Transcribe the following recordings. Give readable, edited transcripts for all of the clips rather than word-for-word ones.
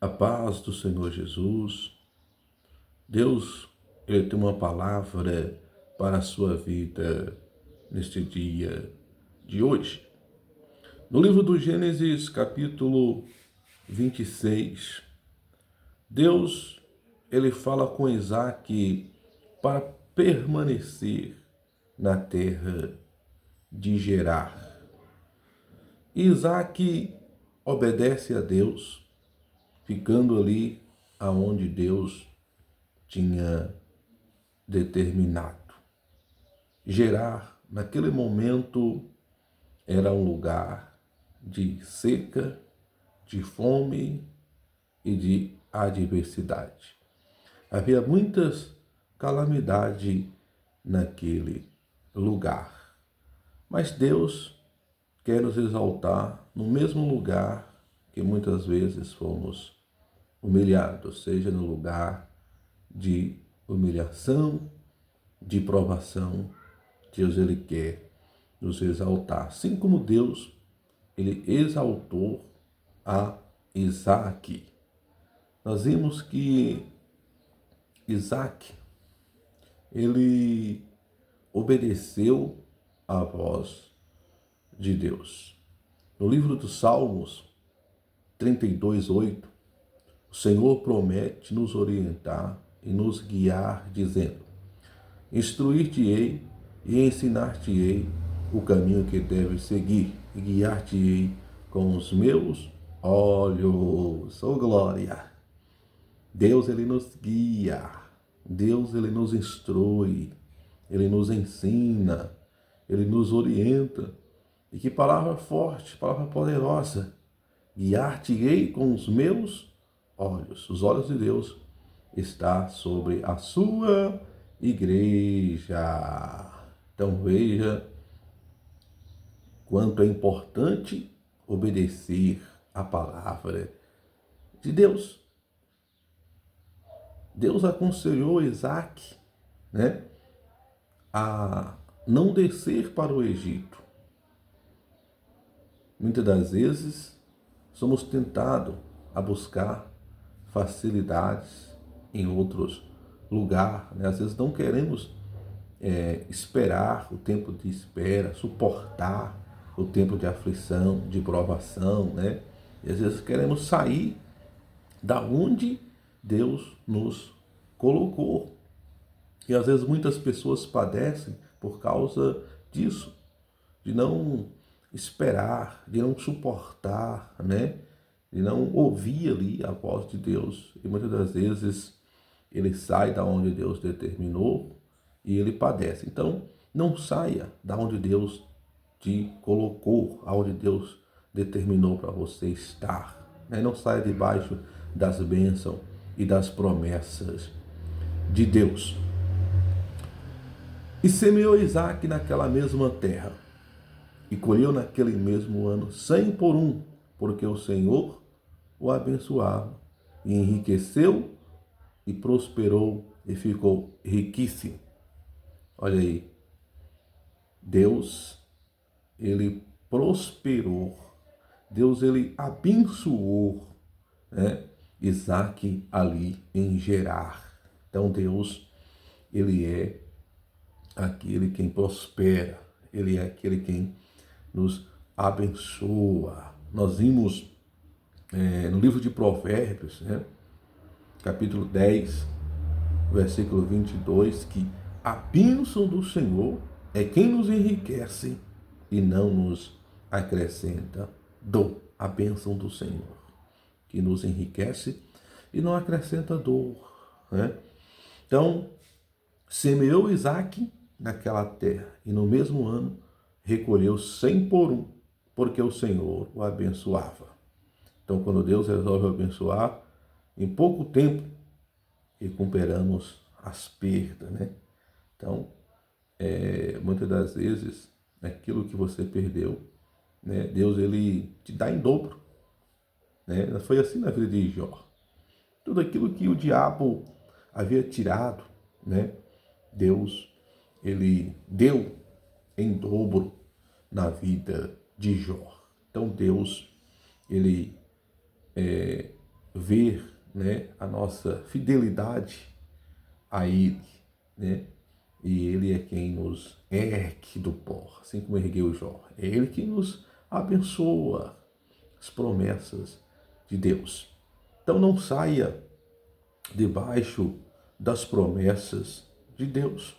A paz do Senhor Jesus. Deus, Ele tem uma palavra para a sua vida neste dia de hoje. No livro do Gênesis, capítulo 26, Deus, Ele fala com Isaac para permanecer na terra de Gerar. Isaac obedece a Deus, ficando ali aonde Deus tinha determinado. Gerar, naquele momento, era um lugar de seca, de fome e de adversidade. Havia muitas calamidades naquele lugar. Mas Deus quer nos exaltar no mesmo lugar que muitas vezes fomos humilhados, seja no lugar de humilhação, de provação. Deus, Ele quer nos exaltar. Assim como Deus, Ele exaltou a Isaac. Nós vimos que Isaac, ele obedeceu à voz de Deus. No livro dos Salmos 32:8, o Senhor promete nos orientar e nos guiar, dizendo: instruir-te-ei e ensinar-te-ei o caminho que deves seguir, e guiar-te-ei com os meus olhos. Oh, glória! Deus, Ele nos guia. Deus, Ele nos instrui. Ele nos ensina. Ele nos orienta. E que palavra forte, palavra poderosa. Guiar-te-ei com os meus olhos. Os olhos de Deus está sobre a sua igreja. Então veja quanto é importante obedecer a palavra de Deus. Deus aconselhou Isaac, a não descer para o Egito. Muitas das vezes somos tentados a buscar facilidades em outros lugares. Às vezes não queremos esperar o tempo de espera, suportar o tempo de aflição, de provação, E às vezes queremos sair da onde Deus nos colocou. E às vezes muitas pessoas padecem por causa disso, de não esperar, de não suportar, de não ouvir ali a voz de Deus. E muitas das vezes ele sai da onde Deus determinou e ele padece. Então, não saia da onde Deus te colocou, aonde Deus determinou para você estar. Não saia debaixo das bênçãos e das promessas de Deus. E semeou Isaac naquela mesma terra, e colheu naquele mesmo ano 100 por um, porque o Senhor o abençoava, e enriqueceu, e prosperou, e ficou riquíssimo. Olha aí, Deus, Ele prosperou, Deus, Ele abençoou, Isaac ali em Gerar. Então Deus, Ele é aquele quem prospera, Ele é aquele quem nos abençoa. Nós vimos no livro de Provérbios, capítulo 10, versículo 22, que a bênção do Senhor é quem nos enriquece e não nos acrescenta dor. A bênção do Senhor, que nos enriquece e não acrescenta dor. Então, semeou Isaac naquela terra, e no mesmo ano recolheu 100 por um, porque o Senhor o abençoava. Então, quando Deus resolve abençoar, em pouco tempo recuperamos as perdas, Então, muitas das vezes, aquilo que você perdeu, Deus, Ele te dá em dobro, Foi assim na vida de Jó. Tudo aquilo que o diabo havia tirado, Deus, Ele deu em dobro na vida de Jó. Então Deus, Ele ver, né, a nossa fidelidade a Ele, né? E Ele é quem nos ergue do pó, assim como ergueu Jó. É Ele que nos abençoa as promessas de Deus. Então não saia debaixo das promessas de Deus,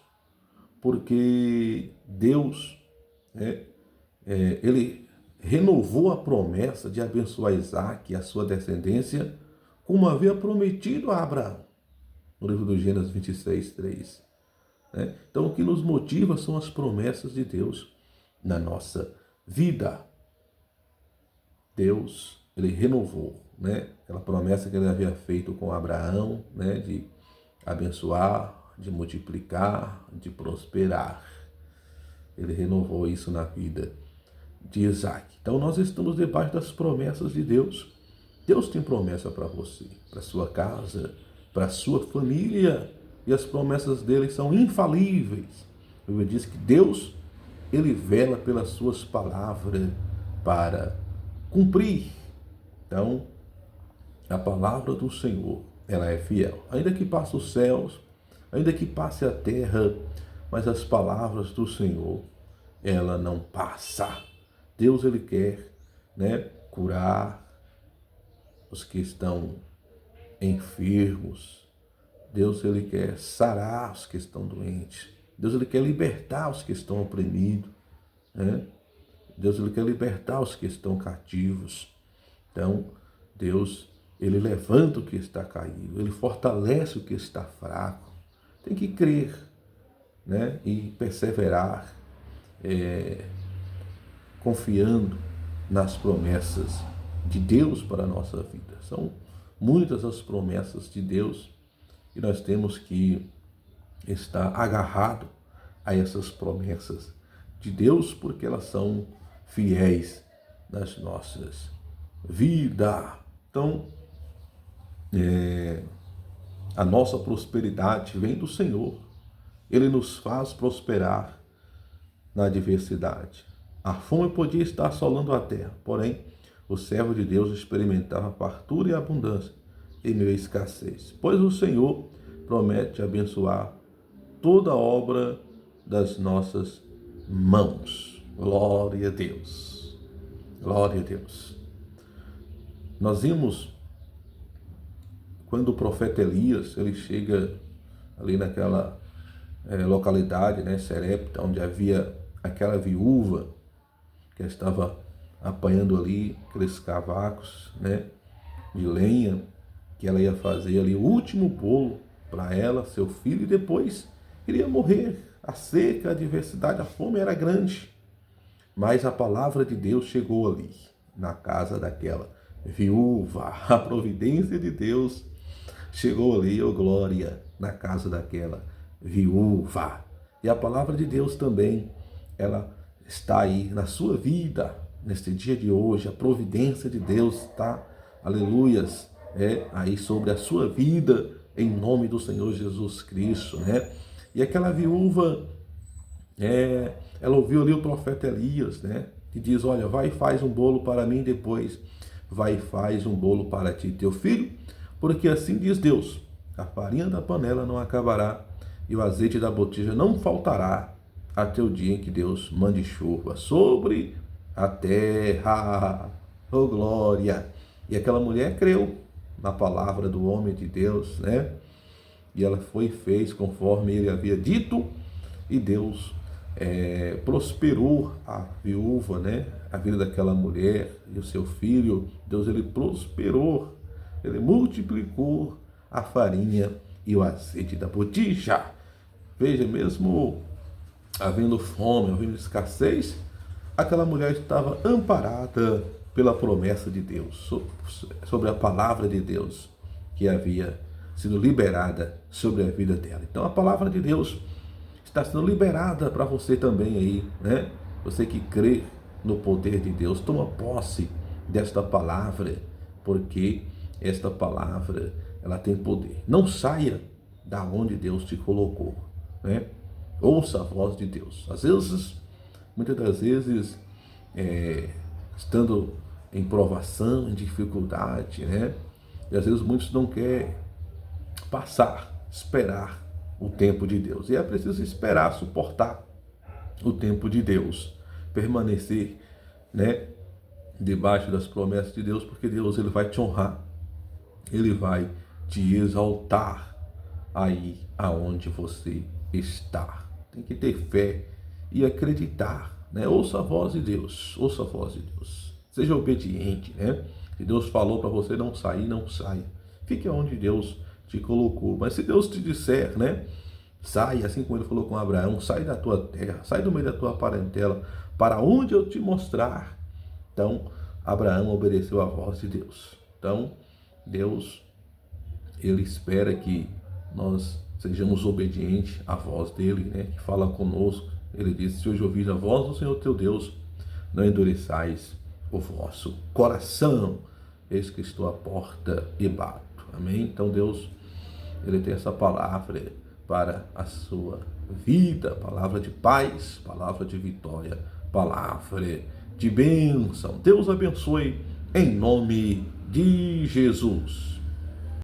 porque Deus, né, Ele renovou a promessa de abençoar Isaac e a sua descendência, como havia prometido a Abraão, no livro do Gênesis 26, 3. Né? Então, o que nos motiva são as promessas de Deus na nossa vida. Deus, Ele renovou, né, aquela promessa que Ele havia feito com Abraão, né, de abençoar, de multiplicar, de prosperar. Ele renovou isso na vida de Isaac. Então nós estamos debaixo das promessas de Deus. Deus tem promessa para você, para sua casa, para sua família, e as promessas dele são infalíveis. A Bíblia diz que Deus, Ele vela pelas suas palavras para cumprir. Então, a palavra do Senhor, ela é fiel. Ainda que passe os céus, ainda que passe a terra, mas as palavras do Senhor, ela não passa. Deus, Ele quer, né, curar os que estão enfermos. Deus, Ele quer sarar os que estão doentes. Deus, Ele quer libertar os que estão oprimidos, né? Deus, Ele quer libertar os que estão cativos. Então, Deus, Ele levanta o que está caído, Ele fortalece o que está fraco. Tem que crer, né, e perseverar, confiando nas promessas de Deus para a nossa vida. São muitas as promessas de Deus e nós temos que estar agarrado a essas promessas de Deus, porque elas são fiéis nas nossas vidas. Então, a nossa prosperidade vem do Senhor. Ele nos faz prosperar na adversidade. A fome podia estar assolando a terra, porém, o servo de Deus experimentava fartura e abundância em meio à escassez. Pois o Senhor promete abençoar toda a obra das nossas mãos. Glória a Deus. Glória a Deus. Nós vimos quando o profeta Elias, ele chega ali naquela localidade, né, Serepta, onde havia aquela viúva que estava apanhando ali aqueles cavacos, né, de lenha, que ela ia fazer ali o último bolo para ela, seu filho, e depois iria morrer. A seca, a adversidade, a fome era grande. Mas a palavra de Deus chegou ali, na casa daquela viúva. A providência de Deus chegou ali, oh glória, na casa daquela viúva. E a palavra de Deus também, ela está aí na sua vida, neste dia de hoje. A providência de Deus está, aleluias, aí sobre a sua vida, em nome do Senhor Jesus Cristo, né? E aquela viúva, ela ouviu ali o profeta Elias, né? Que diz, olha, vai e faz um bolo para mim, depois vai e faz um bolo para ti e teu filho, porque assim diz Deus, a farinha da panela não acabará e o azeite da botija não faltará até o dia em que Deus mande chuva sobre a terra. Oh glória! E aquela mulher creu na palavra do homem de Deus, né? E ela foi e fez conforme ele havia dito, e Deus prosperou a viúva, né? A vida daquela mulher e o seu filho. Deus, ele prosperou, ele multiplicou a farinha e o azeite da botija. Veja, mesmo havendo fome, havendo escassez, aquela mulher estava amparada pela promessa de Deus, sobre a palavra de Deus que havia sido liberada sobre a vida dela. Então a palavra de Deus está sendo liberada para você também aí, né? Você que crê no poder de Deus, toma posse desta palavra, porque esta palavra, ela tem poder. Não saia da onde Deus te colocou, né? Ouça a voz de Deus. Às vezes, muitas das vezes, estando em provação, em dificuldade, né? E às vezes muitos não querem esperar o tempo de Deus. E é preciso esperar, suportar o tempo de Deus, permanecer, né, debaixo das promessas de Deus, porque Deus ele vai te honrar, ele vai te exaltar aí aonde você está. Tem que ter fé e acreditar, né? Ouça a voz de Deus, ouça a voz de Deus. Seja obediente, né? Se Deus falou para você não sair, não saia. Fique onde Deus te colocou. Mas se Deus te disser, né? Sai, assim como ele falou com Abraão, sai da tua terra, sai do meio da tua parentela, para onde eu te mostrar. Então, Abraão obedeceu à voz de Deus. Então, Deus, ele espera que nós sejamos obedientes à voz dele, né? Que fala conosco. Ele disse: se hoje ouvir a voz do Senhor teu Deus, não endureçais o vosso coração. Eis que estou à porta e bato. Amém? Então, Deus, ele tem essa palavra para a sua vida, palavra de paz, palavra de vitória, palavra de bênção. Deus abençoe em nome de Jesus.